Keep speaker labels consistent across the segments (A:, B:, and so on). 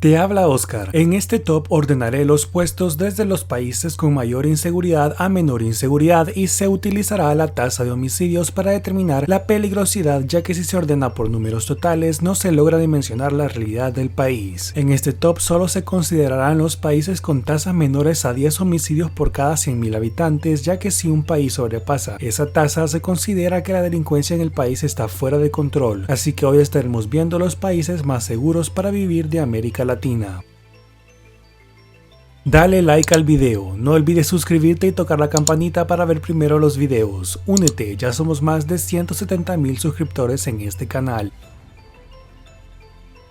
A: Te habla Oscar. En este top ordenaré los puestos desde los países con mayor inseguridad a menor inseguridad y se utilizará la tasa de homicidios para determinar la peligrosidad, ya que si se ordena por números totales no se logra dimensionar la realidad del país. En este top solo se considerarán los países con tasas menores a 10 homicidios por cada 100.000 habitantes, ya que si un país sobrepasa esa tasa se considera que la delincuencia en el país está fuera de control. Así que hoy estaremos viendo los países más seguros para vivir de América Latina. Dale like al video, no olvides suscribirte y tocar la campanita para ver primero los videos. Únete, ya somos más de 170.000 suscriptores en este canal.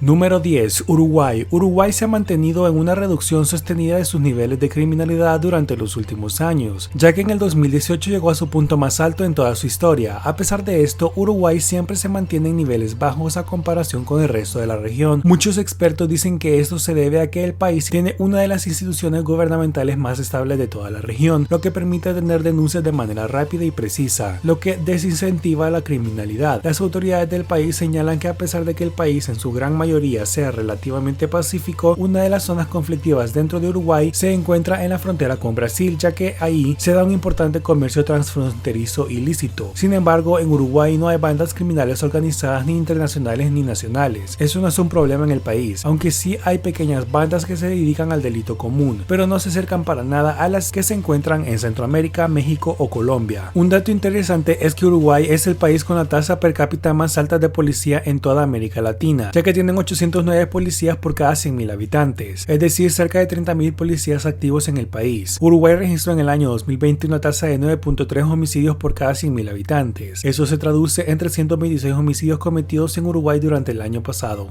A: Número 10. Uruguay. Uruguay se ha mantenido en una reducción sostenida de sus niveles de criminalidad durante los últimos años, ya que en el 2018 llegó a su punto más alto en toda su historia. A pesar de esto, Uruguay siempre se mantiene en niveles bajos a comparación con el resto de la región. Muchos expertos dicen que esto se debe a que el país tiene una de las instituciones gubernamentales más estables de toda la región, lo que permite tener denuncias de manera rápida y precisa, lo que desincentiva la criminalidad. Las autoridades del país señalan que a pesar de que el país en su gran mayoría sea relativamente pacífico, una de las zonas conflictivas dentro de Uruguay se encuentra en la frontera con Brasil, ya que ahí se da un importante comercio transfronterizo ilícito. Sin embargo, en Uruguay no hay bandas criminales organizadas ni internacionales ni nacionales. Eso no es un problema en el país, aunque sí hay pequeñas bandas que se dedican al delito común, pero no se acercan para nada a las que se encuentran en Centroamérica, México o Colombia. Un dato interesante es que Uruguay es el país con la tasa per cápita más alta de policía en toda América Latina, ya que tienen 809 policías por cada 100.000 habitantes, es decir, cerca de 30.000 policías activos en el país. Uruguay registró en el año 2020 una tasa de 9.3 homicidios por cada 100.000 habitantes. Eso se traduce en 326 homicidios cometidos en Uruguay durante el año pasado.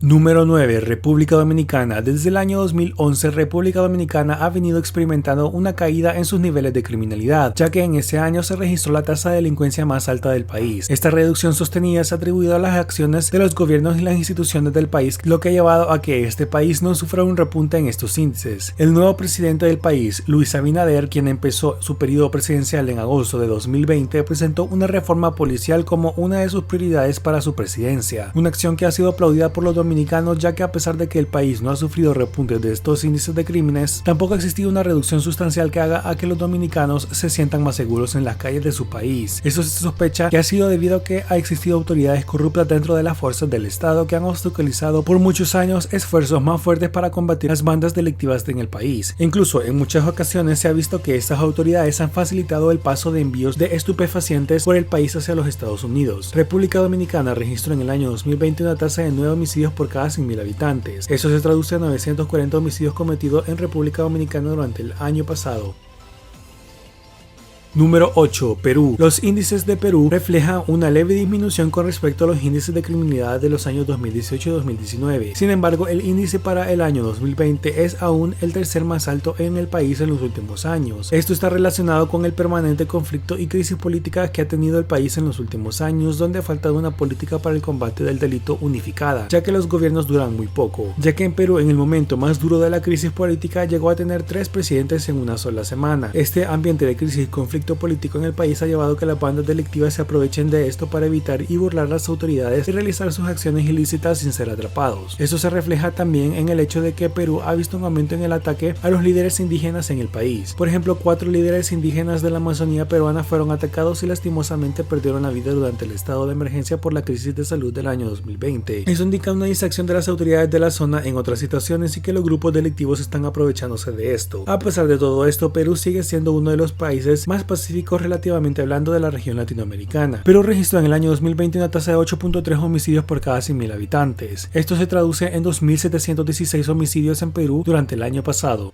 A: Número 9. República Dominicana. Desde el año 2011, República Dominicana ha venido experimentando una caída en sus niveles de criminalidad, ya que en ese año se registró la tasa de delincuencia más alta del país. Esta reducción sostenida se ha atribuido a las acciones de los gobiernos y las instituciones del país, lo que ha llevado a que este país no sufra un repunte en estos índices. El nuevo presidente del país, Luis Abinader, quien empezó su periodo presidencial en agosto de 2020, presentó una reforma policial como una de sus prioridades para su presidencia, una acción que ha sido aplaudida por los dominicanos, ya que a pesar de que el país no ha sufrido repuntes de estos índices de crímenes, tampoco ha existido una reducción sustancial que haga a que los dominicanos se sientan más seguros en las calles de su país. Eso se sospecha que ha sido debido a que ha existido autoridades corruptas dentro de las fuerzas del Estado que han obstaculizado por muchos años esfuerzos más fuertes para combatir las bandas delictivas en el país. Incluso en muchas ocasiones se ha visto que estas autoridades han facilitado el paso de envíos de estupefacientes por el país hacia los Estados Unidos. República Dominicana registró en el año 2020 una tasa de 9 homicidios por cada 100.000 habitantes. Eso se traduce a 940 homicidios cometidos en República Dominicana durante el año pasado. Número 8. Perú. Los índices de Perú reflejan una leve disminución con respecto a los índices de criminalidad de los años 2018 y 2019. Sin embargo, el índice para el año 2020 es aún el tercer más alto en el país en los últimos años. Esto está relacionado con el permanente conflicto y crisis política que ha tenido el país en los últimos años, donde ha faltado una política para el combate del delito unificada, ya que los gobiernos duran muy poco, ya que en Perú en el momento más duro de la crisis política llegó a tener 3 presidentes en una sola semana. Este ambiente de crisis y conflicto político en el país ha llevado a que las bandas delictivas se aprovechen de esto para evitar y burlar a las autoridades y realizar sus acciones ilícitas sin ser atrapados. Eso se refleja también en el hecho de que Perú ha visto un aumento en el ataque a los líderes indígenas en el país. Por ejemplo, 4 líderes indígenas de la Amazonía peruana fueron atacados y lastimosamente perdieron la vida durante el estado de emergencia por la crisis de salud del año 2020. Eso indica una distracción de las autoridades de la zona en otras situaciones y que los grupos delictivos están aprovechándose de esto. A pesar de todo esto, Perú sigue siendo uno de los países más pacíficos relativamente hablando de la región latinoamericana. Perú registró en el año 2020 una tasa de 8.3 homicidios por cada 100.000 habitantes. Esto se traduce en 2.716 homicidios en Perú durante el año pasado.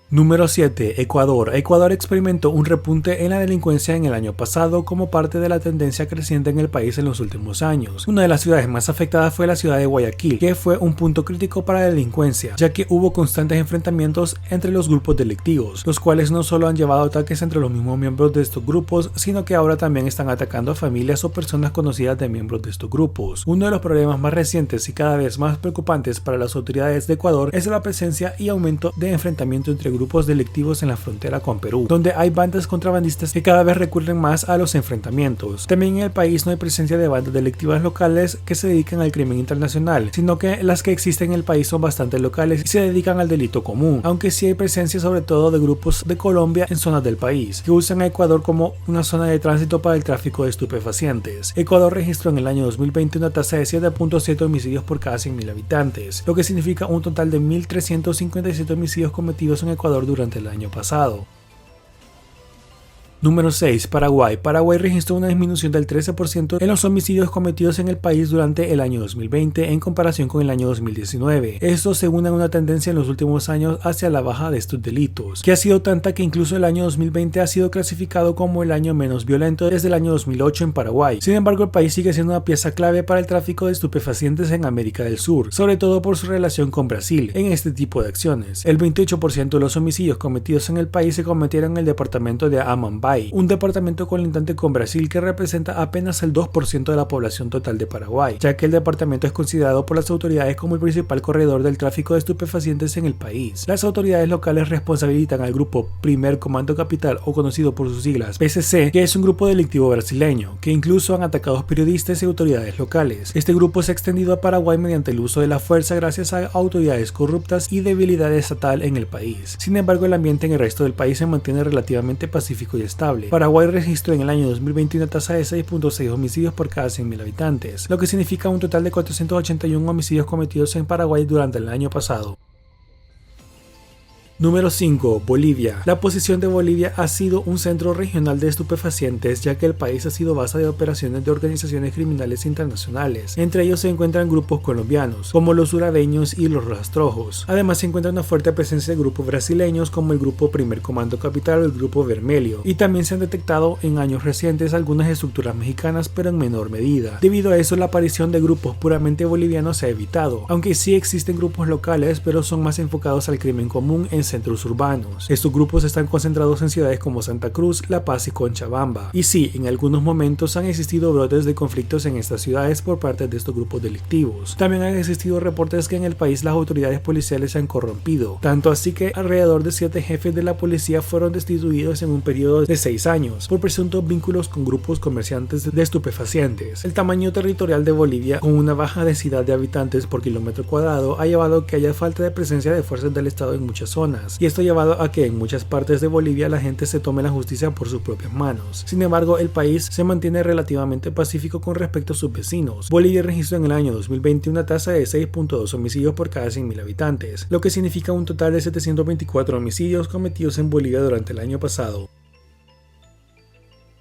A: Número 7. Ecuador. Ecuador experimentó un repunte en la delincuencia en el año pasado como parte de la tendencia creciente en el país en los últimos años. Una de las ciudades más afectadas fue la ciudad de Guayaquil, que fue un punto crítico para la delincuencia, ya que hubo constantes enfrentamientos entre los grupos delictivos, los cuales no solo han llevado a ataques entre los mismos miembros de estos grupos, sino que ahora también están atacando a familias o personas conocidas de miembros de estos grupos. Uno de los problemas más recientes y cada vez más preocupantes para las autoridades de Ecuador es la presencia y aumento de enfrentamiento entre grupos delictivos en la frontera con Perú, donde hay bandas contrabandistas que cada vez recurren más a los enfrentamientos. También en el país no hay presencia de bandas delictivas locales que se dedican al crimen internacional, sino que las que existen en el país son bastante locales y se dedican al delito común, aunque sí hay presencia sobre todo de grupos de Colombia en zonas del país, que usan a Ecuador como una zona de tránsito para el tráfico de estupefacientes. Ecuador registró en el año 2020 una tasa de 7.7 homicidios por cada 100.000 habitantes, lo que significa un total de 1.357 homicidios cometidos en Ecuador durante el año pasado. Número 6. Paraguay. Paraguay registró una disminución del 13% en los homicidios cometidos en el país durante el año 2020 en comparación con el año 2019. Esto se une a una tendencia en los últimos años hacia la baja de estos delitos, que ha sido tanta que incluso el año 2020 ha sido clasificado como el año menos violento desde el año 2008 en Paraguay. Sin embargo, el país sigue siendo una pieza clave para el tráfico de estupefacientes en América del Sur, sobre todo por su relación con Brasil en este tipo de acciones. El 28% de los homicidios cometidos en el país se cometieron en el departamento de Amambay, un departamento colindante con Brasil que representa apenas el 2% de la población total de Paraguay, ya que el departamento es considerado por las autoridades como el principal corredor del tráfico de estupefacientes en el país. Las autoridades locales responsabilizan al grupo Primer Comando Capital, o conocido por sus siglas PCC, que es un grupo delictivo brasileño, que incluso han atacado periodistas y autoridades locales. Este grupo se ha extendido a Paraguay mediante el uso de la fuerza gracias a autoridades corruptas y debilidad estatal en el país. Sin embargo, el ambiente en el resto del país se mantiene relativamente pacífico y estable. Paraguay registró en el año 2020 una tasa de 6.6 homicidios por cada 100.000 habitantes, lo que significa un total de 481 homicidios cometidos en Paraguay durante el año pasado. Número 5. Bolivia. La posición de Bolivia ha sido un centro regional de estupefacientes, ya que el país ha sido base de operaciones de organizaciones criminales internacionales. Entre ellos se encuentran grupos colombianos, como los urabeños y los rastrojos. Además se encuentra una fuerte presencia de grupos brasileños, como el grupo Primer Comando Capital o el grupo Vermelho. Y también se han detectado en años recientes algunas estructuras mexicanas, pero en menor medida. Debido a eso, la aparición de grupos puramente bolivianos se ha evitado, aunque sí existen grupos locales, pero son más enfocados al crimen común en centros urbanos. Estos grupos están concentrados en ciudades como Santa Cruz, La Paz y Cochabamba. Y sí, en algunos momentos han existido brotes de conflictos en estas ciudades por parte de estos grupos delictivos. También han existido reportes que en el país las autoridades policiales se han corrompido, tanto así que alrededor de 7 jefes de la policía fueron destituidos en un periodo de 6 años por presuntos vínculos con grupos comerciantes de estupefacientes. El tamaño territorial de Bolivia, con una baja densidad de habitantes por kilómetro cuadrado, ha llevado a que haya falta de presencia de fuerzas del Estado en muchas zonas, y esto ha llevado a que en muchas partes de Bolivia la gente se tome la justicia por sus propias manos. Sin embargo, el país se mantiene relativamente pacífico con respecto a sus vecinos. Bolivia registró en el año 2020 una tasa de 6.2 homicidios por cada 100.000 habitantes, lo que significa un total de 724 homicidios cometidos en Bolivia durante el año pasado.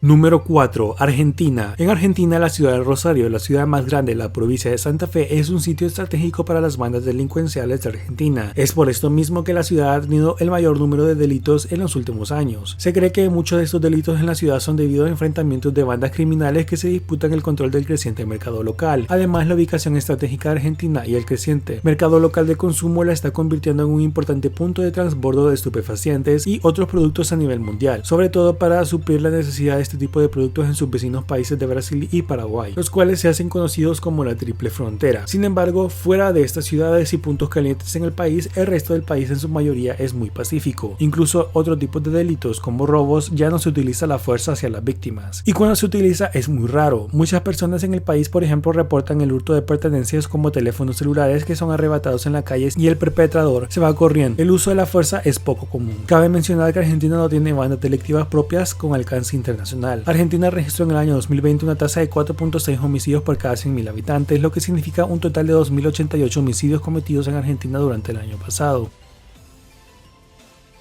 A: Número 4. Argentina. En Argentina, la ciudad de Rosario, la ciudad más grande de la provincia de Santa Fe, es un sitio estratégico para las bandas delincuenciales de Argentina. Es por esto mismo que la ciudad ha tenido el mayor número de delitos en los últimos años. Se cree que muchos de estos delitos en la ciudad son debido a enfrentamientos de bandas criminales que se disputan el control del creciente mercado local. Además, la ubicación estratégica de Argentina y el creciente mercado local de consumo la está convirtiendo en un importante punto de transbordo de estupefacientes y otros productos a nivel mundial, sobre todo para suplir la necesidad de este tipo de productos en sus vecinos países de Brasil y Paraguay, los cuales se hacen conocidos como la triple frontera. Sin embargo, fuera de estas ciudades y puntos calientes en el país, el resto del país en su mayoría es muy pacífico. Incluso otro tipo de delitos como robos ya no se utiliza la fuerza hacia las víctimas, y cuando se utiliza es muy raro. Muchas personas en el país, por ejemplo, reportan el hurto de pertenencias como teléfonos celulares que son arrebatados en la calle y el perpetrador se va corriendo. El uso de la fuerza es poco común. Cabe mencionar que Argentina no tiene bandas delictivas propias con alcance internacional. Argentina registró en el año 2020 una tasa de 4.6 homicidios por cada 100.000 habitantes, lo que significa un total de 2.088 homicidios cometidos en Argentina durante el año pasado.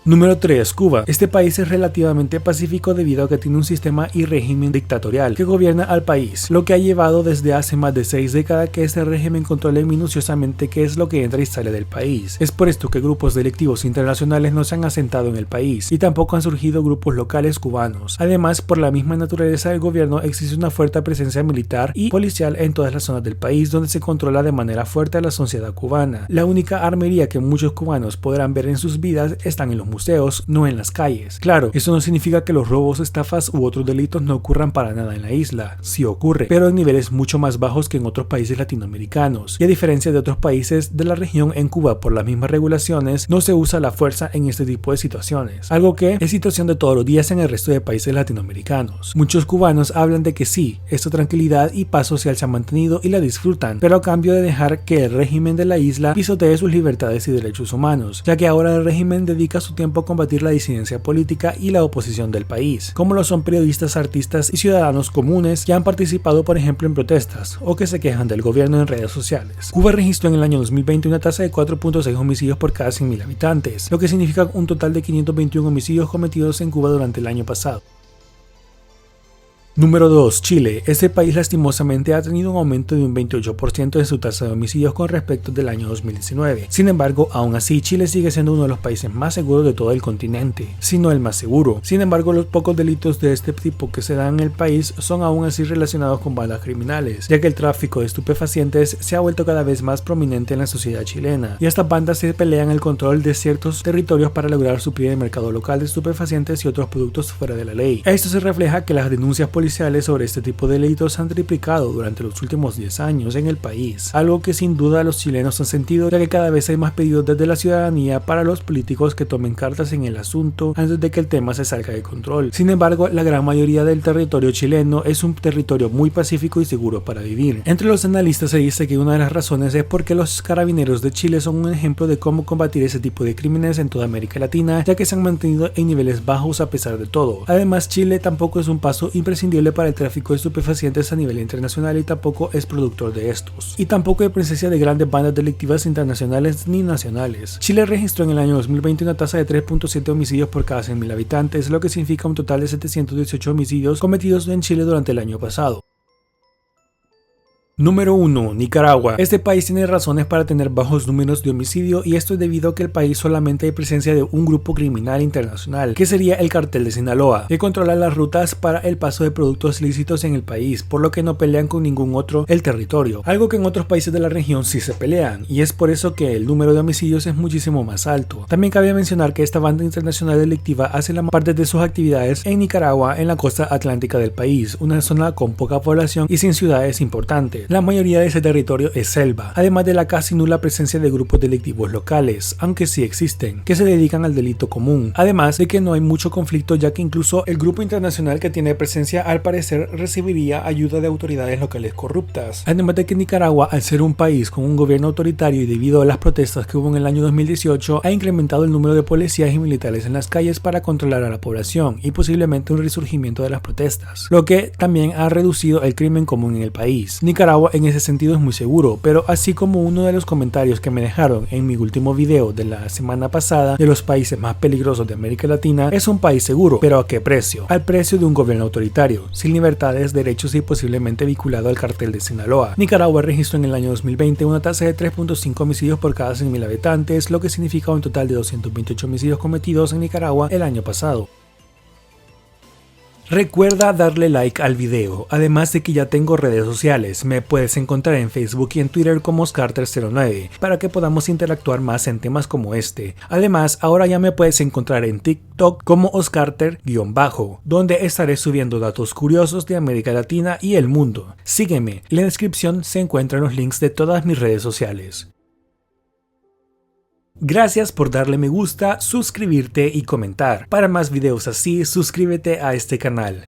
A: Número 3. Cuba. Este país es relativamente pacífico debido a que tiene un sistema y régimen dictatorial que gobierna al país, lo que ha llevado desde hace más de 6 décadas que este régimen controle minuciosamente qué es lo que entra y sale del país. Es por esto que grupos delictivos internacionales no se han asentado en el país y tampoco han surgido grupos locales cubanos. Además, por la misma naturaleza del gobierno existe una fuerte presencia militar y policial en todas las zonas del país donde se controla de manera fuerte a la sociedad cubana. La única armería que muchos cubanos podrán ver en sus vidas están en los museos, no en las calles. Claro, eso no significa que los robos, estafas u otros delitos no ocurran para nada en la isla. Sí ocurre, pero en niveles mucho más bajos que en otros países latinoamericanos. Y a diferencia de otros países de la región, en Cuba, por las mismas regulaciones, no se usa la fuerza en este tipo de situaciones. Algo que es situación de todos los días en el resto de países latinoamericanos. Muchos cubanos hablan de que sí, esta tranquilidad y paz social se ha mantenido y la disfrutan, pero a cambio de dejar que el régimen de la isla pisotee sus libertades y derechos humanos, ya que ahora el régimen dedica su tiempo a combatir la disidencia política y la oposición del país, como lo son periodistas, artistas y ciudadanos comunes que han participado por ejemplo en protestas o que se quejan del gobierno en redes sociales. Cuba registró en el año 2020 una tasa de 4.6 homicidios por cada 100.000 habitantes, lo que significa un total de 521 homicidios cometidos en Cuba durante el año pasado. Número 2. Chile. Este país lastimosamente ha tenido un aumento de un 28% en su tasa de homicidios con respecto del año 2019. Sin embargo, aún así, Chile sigue siendo uno de los países más seguros de todo el continente, si no el más seguro. Sin embargo, los pocos delitos de este tipo que se dan en el país son aún así relacionados con bandas criminales, ya que el tráfico de estupefacientes se ha vuelto cada vez más prominente en la sociedad chilena, y estas bandas se pelean el control de ciertos territorios para lograr suplir el mercado local de estupefacientes y otros productos fuera de la ley. Esto se refleja que las denuncias policiales sobre este tipo de delitos han triplicado durante los últimos 10 años en el país, algo que sin duda los chilenos han sentido, ya que cada vez hay más pedidos desde la ciudadanía para los políticos que tomen cartas en el asunto antes de que el tema se salga de control. Sin embargo, la gran mayoría del territorio chileno es un territorio muy pacífico y seguro para vivir. Entre los analistas se dice que una de las razones es porque los carabineros de Chile son un ejemplo de cómo combatir ese tipo de crímenes en toda América Latina, ya que se han mantenido en niveles bajos a pesar de todo. Además, Chile tampoco es un paso imprescindible para el tráfico de estupefacientes a nivel internacional y tampoco es productor de estos. Y tampoco hay presencia de grandes bandas delictivas internacionales ni nacionales. Chile registró en el año 2020 una tasa de 3.7 homicidios por cada 100.000 habitantes, lo que significa un total de 718 homicidios cometidos en Chile durante el año pasado. Número 1. Nicaragua. Este país tiene razones para tener bajos números de homicidio y esto es debido a que el país solamente hay presencia de un grupo criminal internacional, que sería el Cartel de Sinaloa, que controla las rutas para el paso de productos ilícitos en el país, por lo que no pelean con ningún otro el territorio, algo que en otros países de la región sí se pelean, y es por eso que el número de homicidios es muchísimo más alto. También cabe mencionar que esta banda internacional delictiva hace la parte de sus actividades en Nicaragua, en la costa atlántica del país, una zona con poca población y sin ciudades importantes. La mayoría de ese territorio es selva, además de la casi nula presencia de grupos delictivos locales, aunque sí existen, que se dedican al delito común, además de que no hay mucho conflicto, ya que incluso el grupo internacional que tiene presencia al parecer recibiría ayuda de autoridades locales corruptas. Además de que Nicaragua, al ser un país con un gobierno autoritario y debido a las protestas que hubo en el año 2018, ha incrementado el número de policías y militares en las calles para controlar a la población y posiblemente un resurgimiento de las protestas, lo que también ha reducido el crimen común en el país. Nicaragua en ese sentido es muy seguro, pero así como uno de los comentarios que me dejaron en mi último video de la semana pasada de los países más peligrosos de América Latina, es un país seguro, pero ¿a qué precio? Al precio de un gobierno autoritario, sin libertades, derechos y posiblemente vinculado al Cartel de Sinaloa. Nicaragua registró en el año 2020 una tasa de 3.5 homicidios por cada 100.000 habitantes, lo que significa un total de 228 homicidios cometidos en Nicaragua el año pasado. Recuerda darle like al video, además de que ya tengo redes sociales, me puedes encontrar en Facebook y en Twitter como Oscarter09, para que podamos interactuar más en temas como este. Además, ahora ya me puedes encontrar en TikTok como Oscarter_, donde estaré subiendo datos curiosos de América Latina y el mundo. Sígueme, en la descripción se encuentran los links de todas mis redes sociales. Gracias por darle me gusta, suscribirte y comentar. Para más videos así, suscríbete a este canal.